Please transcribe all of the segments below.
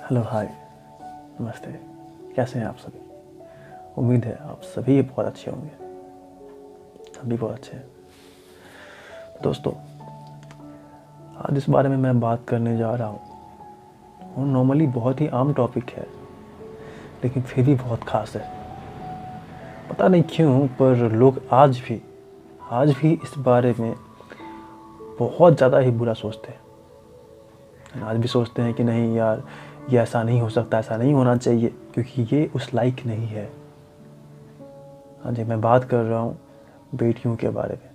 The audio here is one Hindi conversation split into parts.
हेलो हाय, नमस्ते। कैसे हैं आप सभी? उम्मीद है आप सभी बहुत अच्छे होंगे। हम भी बहुत अच्छे हैं। दोस्तों, आज इस बारे में मैं बात करने जा रहा हूँ और नॉर्मली बहुत ही आम टॉपिक है, लेकिन फिर भी बहुत ख़ास है। पता नहीं क्यों, पर लोग आज भी इस बारे में बहुत ज़्यादा ही बुरा सोचते हैं। आज भी सोचते हैं कि नहीं यार, ये ऐसा नहीं हो सकता, ऐसा नहीं होना चाहिए, क्योंकि ये उस लायक नहीं है। हाँ जी, मैं बात कर रहा हूँ बेटियों के बारे में।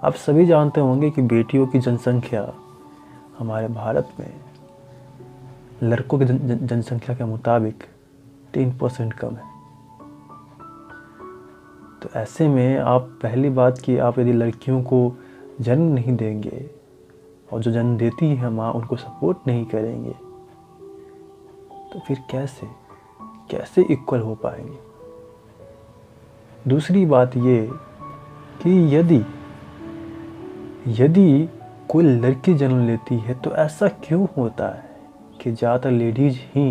आप सभी जानते होंगे कि बेटियों की जनसंख्या हमारे भारत में लड़कों की जनसंख्या के मुताबिक 3% कम है। तो ऐसे में आप पहली बात कि आप यदि लड़कियों को जन्म नहीं देंगे और जो जन्म देती है माँ उनको सपोर्ट नहीं करेंगे, तो फिर कैसे इक्वल हो पाएंगे। दूसरी बात ये कि यदि कोई लड़की जन्म लेती है तो ऐसा क्यों होता है कि ज़्यादातर लेडीज ही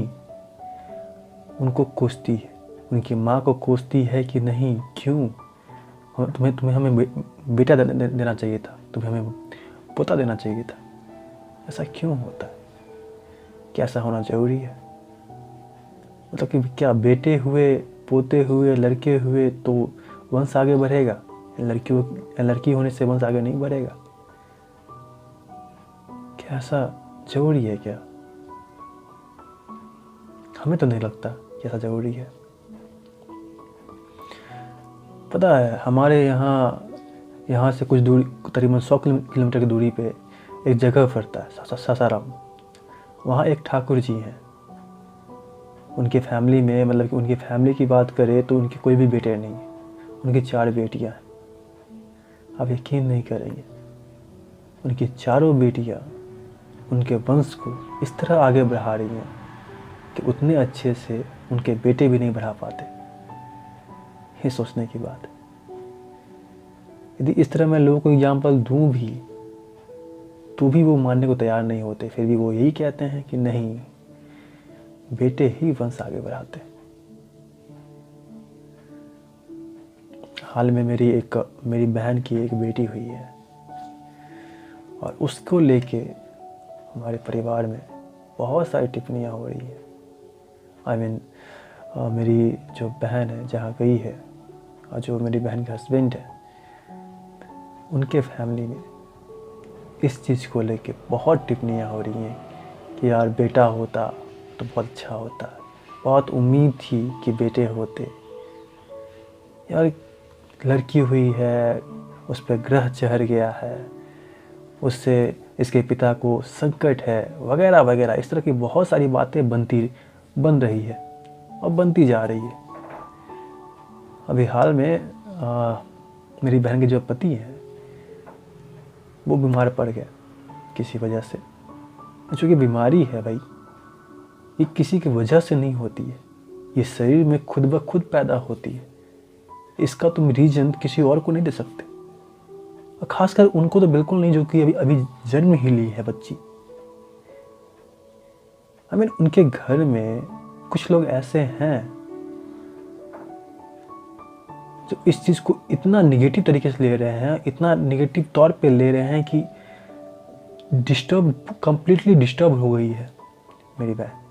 उनको कोसती है, उनकी माँ को कोसती है कि नहीं, क्यों तुम्हें हमें बेटा देना चाहिए था, तुम्हें हमें पोता देना चाहिए था। ऐसा क्यों होता है? क्या ऐसा होना ज़रूरी है? मतलब कि क्या बेटे हुए, पोते हुए, लड़के हुए तो वंश आगे बढ़ेगा? लड़की होने से वंश आगे नहीं बढ़ेगा? क्या ऐसा ज़रूरी है क्या? हमें तो नहीं लगता कि ऐसा ज़रूरी है। पता है, हमारे यहाँ से कुछ दूरी, तकरीबन 100 किलोमीटर की दूरी पे एक जगह पड़ता है, सासाराम। वहाँ एक ठाकुर जी हैं। उनकी फैमिली में, मतलब कि उनकी फैमिली की बात करें तो उनके कोई भी बेटे नहीं है, उनकी 4 बेटियाँ हैं। आप यकीन नहीं करेंगे, उनकी चारों बेटियाँ उनके वंश को इस तरह आगे बढ़ा रही हैं कि उतने अच्छे से उनके बेटे भी नहीं बढ़ा पाते। ये सोचने की बात है। यदि इस तरह मैं लोगों को एग्जाम्पल दूँ भी तो भी वो मानने को तैयार नहीं होते। फिर भी वो यही कहते हैं कि नहीं, बेटे ही वंश आगे बढ़ाते। हाल में मेरी बहन की एक बेटी हुई है और उसको लेके हमारे परिवार में बहुत सारी टिप्पणियाँ हो रही है। मेरी जो बहन है जहाँ गई है और जो मेरी बहन के हस्बैंड है, उनके फैमिली में इस चीज़ को लेके बहुत टिप्पणियाँ हो रही हैं कि यार बेटा होता तो बहुत अच्छा होता, बहुत उम्मीद थी कि बेटे होते, यार लड़की हुई है, उस पर ग्रह चढ़ गया है, उससे इसके पिता को संकट है, वगैरह वगैरह। इस तरह की बहुत सारी बातें बन रही है और बनती जा रही है। अभी हाल में मेरी बहन के जो पति हैं वो बीमार पड़ गए किसी वजह से। चूँकि बीमारी है भाई, ये किसी की वजह से नहीं होती है, ये शरीर में खुद ब खुद पैदा होती है। इसका तुम रीजन किसी और को नहीं दे सकते, और खासकर उनको तो बिल्कुल नहीं जो कि अभी जन्म ही ली है बच्ची। उनके घर में कुछ लोग ऐसे हैं जो इस चीज़ को इतना निगेटिव तरीके से ले रहे हैं, इतना निगेटिव तौर पे ले रहे हैं कि कंप्लीटली डिस्टर्ब हो गई है मेरी बहन।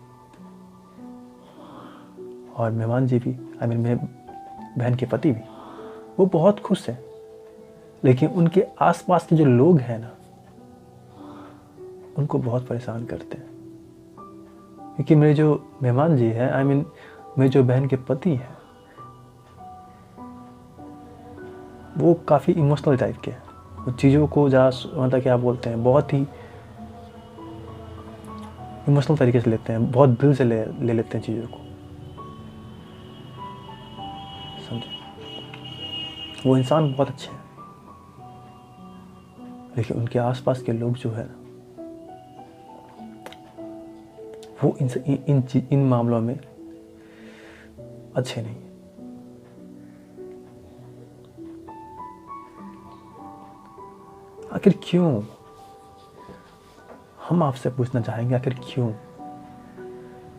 और मेहमान जी भी, मेरे बहन के पति भी, वो बहुत खुश हैं। लेकिन उनके आसपास के जो लोग हैं ना, उनको बहुत परेशान करते हैं। क्योंकि मेरे जो मेहमान जी हैं, मेरे जो बहन के पति हैं, वो काफ़ी इमोशनल टाइप के हैं। वो चीज़ों को मतलब क्या बोलते हैं, बहुत ही इमोशनल तरीके से लेते हैं, बहुत दिल से ले लेते हैं चीज़ों को, समझे। वो इंसान बहुत अच्छे हैं, लेकिन उनके आसपास के लोग जो है ना, वो इन मामलों में अच्छे नहीं। आखिर क्यों? हम आपसे पूछना चाहेंगे, आखिर क्यों?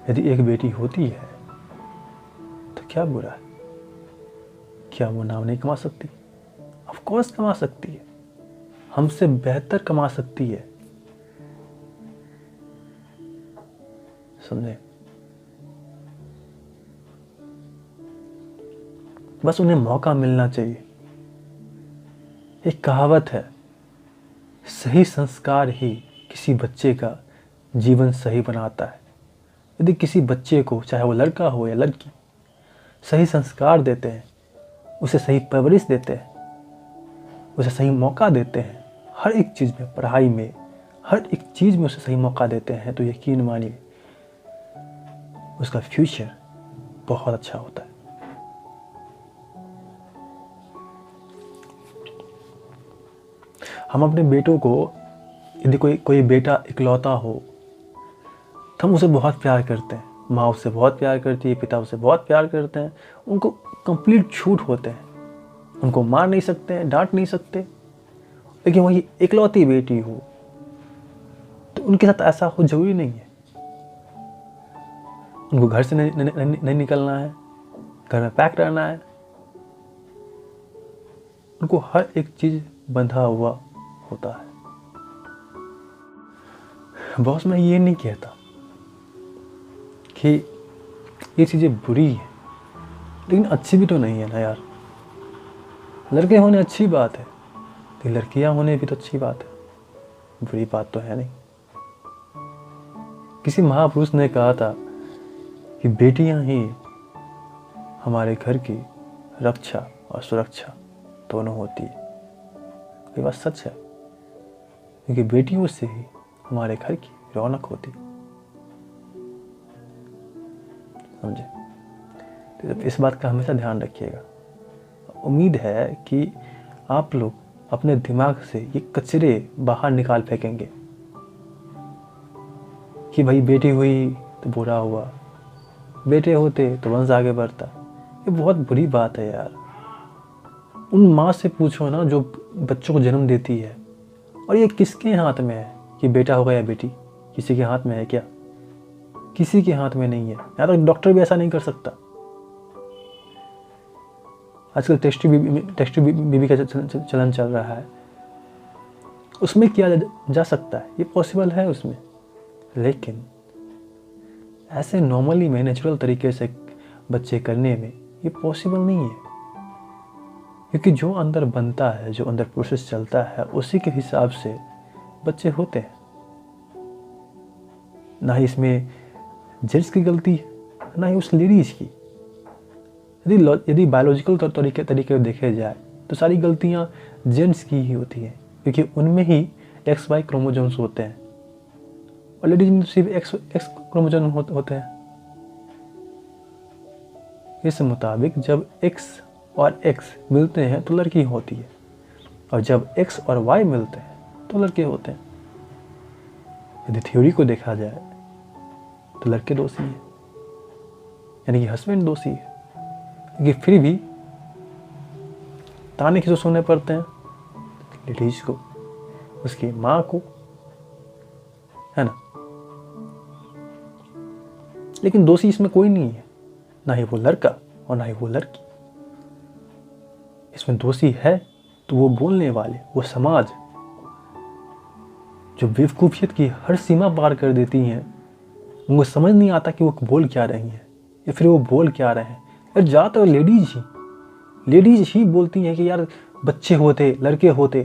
यदि एक बेटी होती है तो क्या बुरा है? क्या वो नाम नहीं कमा सकती? ऑफ कोर्स कमा सकती है, हमसे बेहतर कमा सकती है। समझे? बस उन्हें मौका मिलना चाहिए। एक कहावत है, सही संस्कार ही किसी बच्चे का जीवन सही बनाता है। यदि किसी बच्चे को, चाहे वो लड़का हो या लड़की, सही संस्कार देते हैं, उसे सही परवरिश देते हैं, उसे सही मौका देते हैं, हर एक चीज़ में, पढ़ाई में, हर एक चीज़ में उसे सही मौका देते हैं, तो यकीन मानिए उसका फ्यूचर बहुत अच्छा होता है। हम अपने बेटों को, यदि कोई बेटा इकलौता हो तो हम उसे बहुत प्यार करते हैं। माँ उससे बहुत प्यार करती है, पिता उससे बहुत प्यार करते हैं, उनको कंप्लीट छूट होते हैं, उनको मार नहीं सकते हैं, डांट नहीं सकते। लेकिन वही इकलौती बेटी हो तो उनके साथ ऐसा हो जरूरी नहीं है। उनको घर से नहीं निकलना है, घर में पैक रहना है, उनको हर एक चीज़ बंधा हुआ होता है। बॉस, मैं ये नहीं कहता कि ये चीज़ें बुरी हैं, लेकिन अच्छी भी तो नहीं है ना यार। लड़के होने अच्छी बात है, तो लड़कियां होने भी तो अच्छी बात है, बुरी बात तो है नहीं। किसी महापुरुष ने कहा था कि बेटियां ही हमारे घर की रक्षा और सुरक्षा दोनों होती है। ये बात सच है, क्योंकि बेटियों से ही हमारे घर की रौनक होती है। समझे? तो इस बात का हमेशा ध्यान रखिएगा। उम्मीद है कि आप लोग अपने दिमाग से ये कचरे बाहर निकाल फेंकेंगे कि भाई बेटी हुई तो बुरा हुआ, बेटे होते तो वंश आगे बढ़ता। ये बहुत बुरी बात है यार। उन माँ से पूछो ना जो बच्चों को जन्म देती है, और ये किसके हाथ में है कि बेटा होगा या बेटी? किसी के हाथ में है क्या? किसी के हाथ में नहीं है। यहाँ तक डॉक्टर भी ऐसा नहीं कर सकता। आजकल टेस्ट बीबी का चलन चल रहा है, उसमें किया जा सकता है, ये पॉसिबल है उसमें। लेकिन ऐसे नॉर्मली में, नेचुरल तरीके से बच्चे करने में ये पॉसिबल नहीं है, क्योंकि जो अंदर बनता है, जो अंदर प्रोसेस चलता है, उसी के हिसाब से बच्चे होते हैं। ना ही इसमें जेंट्स की गलती है, ना ही उस लेडीज की। यदि बायोलॉजिकल तरीके देखे जाए तो सारी गलतियां जेंट्स की ही होती हैं, क्योंकि उनमें ही XY क्रोमोसोम्स होते हैं, और लेडीज में सिर्फ X क्रोमोसोम होते हैं। इस मुताबिक जब X और X मिलते हैं तो लड़की होती है, और जब X और Y मिलते हैं तो लड़के होते हैं। यदि थ्योरी को देखा जाए तो लड़के दोषी है, यानी कि हस्बैंड दोषी है, लेकिन फिर भी ताने किसको सुनने पड़ते हैं? लेडीज को, उसकी माँ को, है ना। लेकिन दोषी इसमें कोई नहीं है, ना ही वो लड़का और ना ही वो लड़की। इसमें दोषी है तो वो बोलने वाले, वो समाज, जो बेवकूफियत की हर सीमा पार कर देती हैं। उनको समझ नहीं आता कि वो बोल क्या रही हैं या फिर वो बोल क्या रहे हैं। यार ज़्यादातर लेडीज ही बोलती हैं कि यार बच्चे होते, लड़के होते।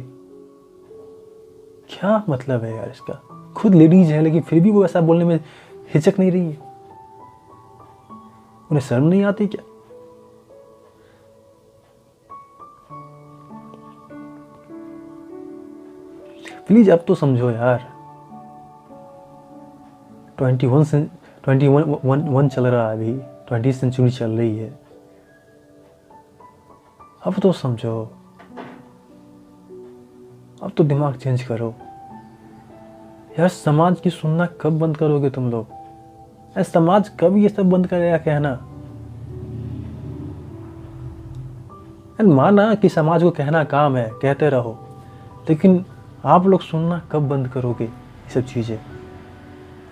क्या मतलब है यार इसका? खुद लेडीज है लेकिन फिर भी वो ऐसा बोलने में हिचक नहीं रही है। उन्हें शर्म नहीं आती क्या? प्लीज अब तो समझो यार। 21 चल रहा है, अभी 20वीं सेंचुरी चल रही है। अब तो समझो, अब तो दिमाग चेंज करो यार। समाज की सुनना कब बंद करोगे तुम लोग? यार समाज कब ये सब बंद करेगा कहना? यार माना कि समाज को कहना काम है, कहते रहो, लेकिन आप लोग सुनना कब बंद करोगे ये सब चीजें?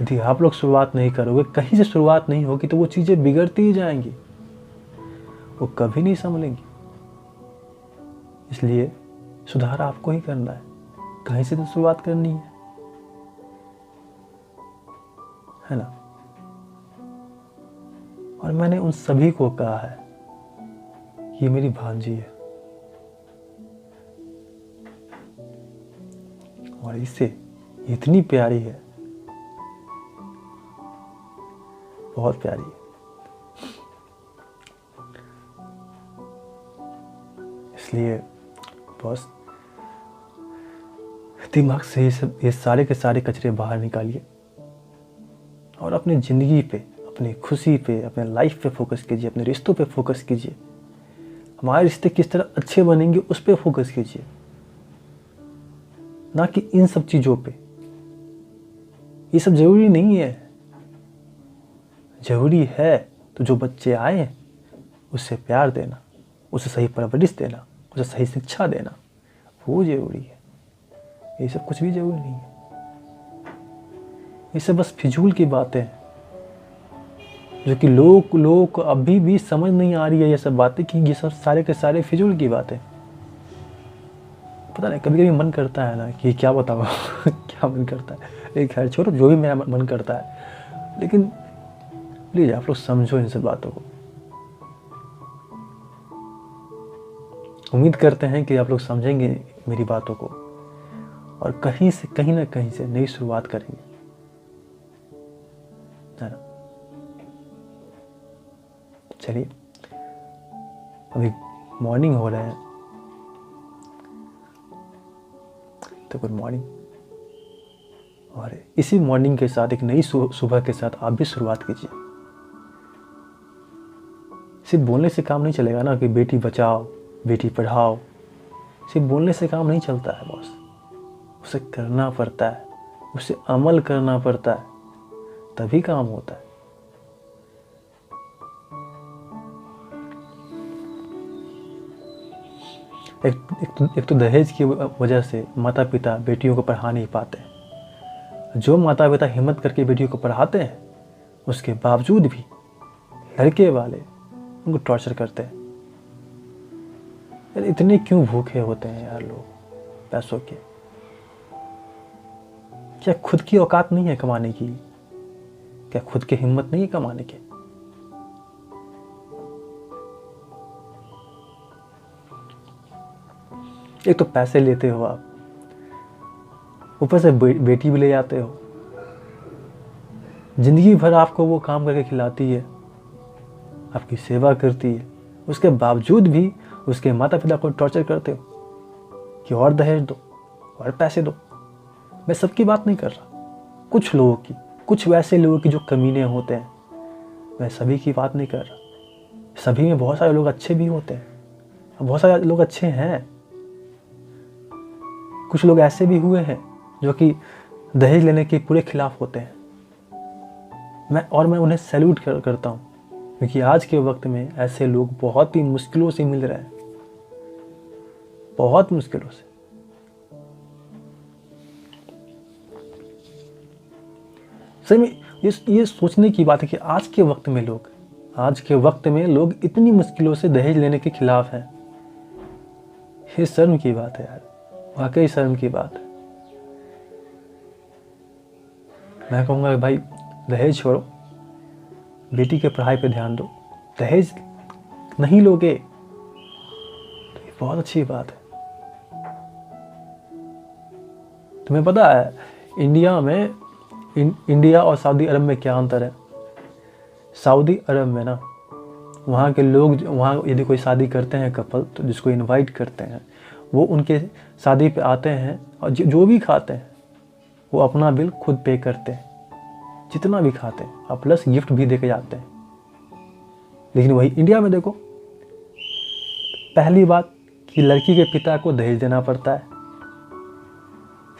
यदि आप लोग शुरुआत नहीं करोगे, कहीं से शुरुआत नहीं होगी, तो वो चीज़ें बिगड़ती ही जाएंगी, वो कभी नहीं संभलेंगी। इसलिए सुधार आपको ही करना है, कहीं से तो शुरुआत करनी है ना। और मैंने उन सभी को कहा है, ये मेरी भांजी है और इससे इतनी प्यारी है, बहुत प्यारी है। इसलिए बस दिमाग से ये सारे के सारे कचरे बाहर निकालिए और अपनी ज़िंदगी पे, अपनी खुशी पे, अपने लाइफ पे फोकस कीजिए, अपने रिश्तों पे फोकस कीजिए। हमारे रिश्ते किस तरह अच्छे बनेंगे उस पे फोकस कीजिए, ना कि इन सब चीज़ों पे। ये सब ज़रूरी नहीं है। ज़रूरी है तो जो बच्चे आए उससे प्यार देना, उसे सही परवरिश देना, उसे सही शिक्षा देना, वो ज़रूरी है। ये सब कुछ भी ज़रूरी नहीं है। ये सब बस फिजूल की बातें हैं जो कि लोगों को अभी भी समझ नहीं आ रही है। ये सब बातें कि ये सब सारे के सारे फिजूल की बातें। पता नहीं, कभी कभी मन करता है ना कि क्या बताऊँ क्या मन करता है। एक खैर छोड़ो, जो भी मेरा मन करता है, लेकिन प्लीज़ आप लोग समझो इन सब बातों को। उम्मीद करते हैं कि आप लोग समझेंगे मेरी बातों को और कहीं ना कहीं से नई शुरुआत करेंगे, है ना। चलिए, अभी मॉर्निंग हो रहा है तो गुड मॉर्निंग। और इसी मॉर्निंग के साथ एक नई सुबह के साथ आप भी शुरुआत कीजिए। सिर्फ बोलने से काम नहीं चलेगा ना कि बेटी बचाओ, बेटी पढ़ाओ। सिर्फ बोलने से काम नहीं चलता है बॉस, उसे करना पड़ता है, उसे अमल करना पड़ता है, तभी काम होता है। एक तो दहेज की वजह से माता पिता बेटियों को पढ़ा नहीं पाते हैं। जो माता पिता हिम्मत करके बेटियों को पढ़ाते हैं, उसके बावजूद भी लड़के वाले उनको टॉर्चर करते हैं। यार इतने क्यों भूखे होते हैं यार लोग पैसों के? क्या खुद की औकात नहीं है कमाने की? क्या खुद की हिम्मत नहीं है कमाने की? एक तो पैसे लेते हो आप, ऊपर से बेटी भी ले जाते हो। जिंदगी भर आपको वो काम करके खिलाती है, आपकी सेवा करती है, उसके बावजूद भी उसके माता पिता को टॉर्चर करते हो कि और दहेज दो और पैसे दो। मैं सबकी बात नहीं कर रहा, कुछ लोगों की, कुछ वैसे लोगों की जो कमीने होते हैं, मैं सभी की बात नहीं कर रहा। सभी में बहुत सारे लोग अच्छे भी होते हैं, बहुत सारे लोग अच्छे हैं। कुछ लोग ऐसे भी हुए हैं जो कि दहेज लेने के पूरे खिलाफ होते हैं। मैं उन्हें सैल्यूट करता हूँ, क्योंकि आज के वक्त में ऐसे लोग बहुत ही मुश्किलों से मिल रहे हैं, बहुत मुश्किलों से। सही में ये सोचने की बात है कि आज के वक्त में लोग इतनी मुश्किलों से दहेज लेने के खिलाफ हैं। ये शर्म की बात है यार, वाकई शर्म की बात है। मैं कहूँगा भाई दहेज छोड़ो, बेटी के पढ़ाई पे ध्यान दो। दहेज नहीं लोगे तो ये बहुत अच्छी बात है। तुम्हें पता है इंडिया और सऊदी अरब में क्या अंतर है? सऊदी अरब में ना, वहाँ के लोग, वहाँ यदि कोई शादी करते हैं कपल, तो जिसको इनवाइट करते हैं, वो उनके शादी पे आते हैं और जो भी खाते हैं वो अपना बिल खुद पे करते हैं, जितना भी खाते हैं, और प्लस गिफ्ट भी दे के जाते हैं। लेकिन वही इंडिया में देखो, पहली बात कि लड़की के पिता को दहेज देना पड़ता है।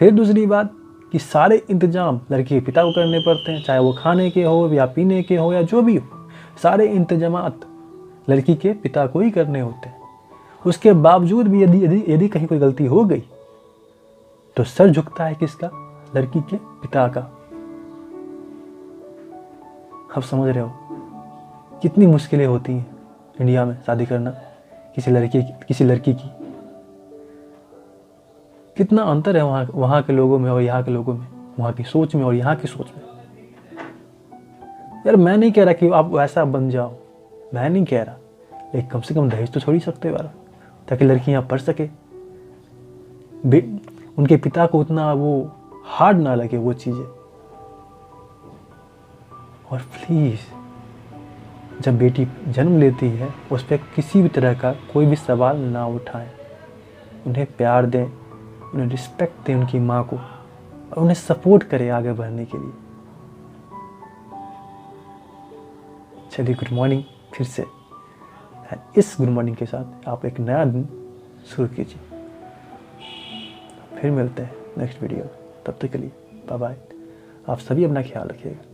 फिर दूसरी बात कि सारे इंतजाम लड़की के पिता को करने पड़ते हैं, चाहे वो खाने के हो या पीने के हो या जो भी हो, सारे इंतजामात लड़की के पिता को ही करने होते हैं। उसके बावजूद भी यदि कहीं कोई गलती हो गई तो सर झुकता है किसका? लड़की के पिता का। आप समझ रहे हो कितनी मुश्किलें होती हैं इंडिया में शादी करना किसी लड़की की। कितना अंतर है वहाँ के लोगों में और यहाँ के लोगों में, वहाँ की सोच में और यहाँ की सोच में। यार मैं नहीं कह रहा कि आप वैसा बन जाओ, मैं नहीं कह रहा, लेकिन कम से कम दहेज तो छोड़ ही सकते हो यार, ताकि लड़की यहाँ पढ़ सके। उनके पिता को उतना वो हार्ड ना लगे वो चीज़ें। और प्लीज़ जब बेटी जन्म लेती है उस पर किसी भी तरह का कोई भी सवाल ना उठाएं। उन्हें प्यार दें, उन्हें रिस्पेक्ट दें उनकी माँ को, और उन्हें सपोर्ट करें आगे बढ़ने के लिए। चलिए गुड मॉर्निंग फिर से, इस गुड मॉर्निंग के साथ आप एक नया दिन शुरू कीजिए। फिर मिलते हैं नेक्स्ट वीडियो में, तब तक के लिए बाय बाय। आप सभी अपना ख्याल रखिएगा।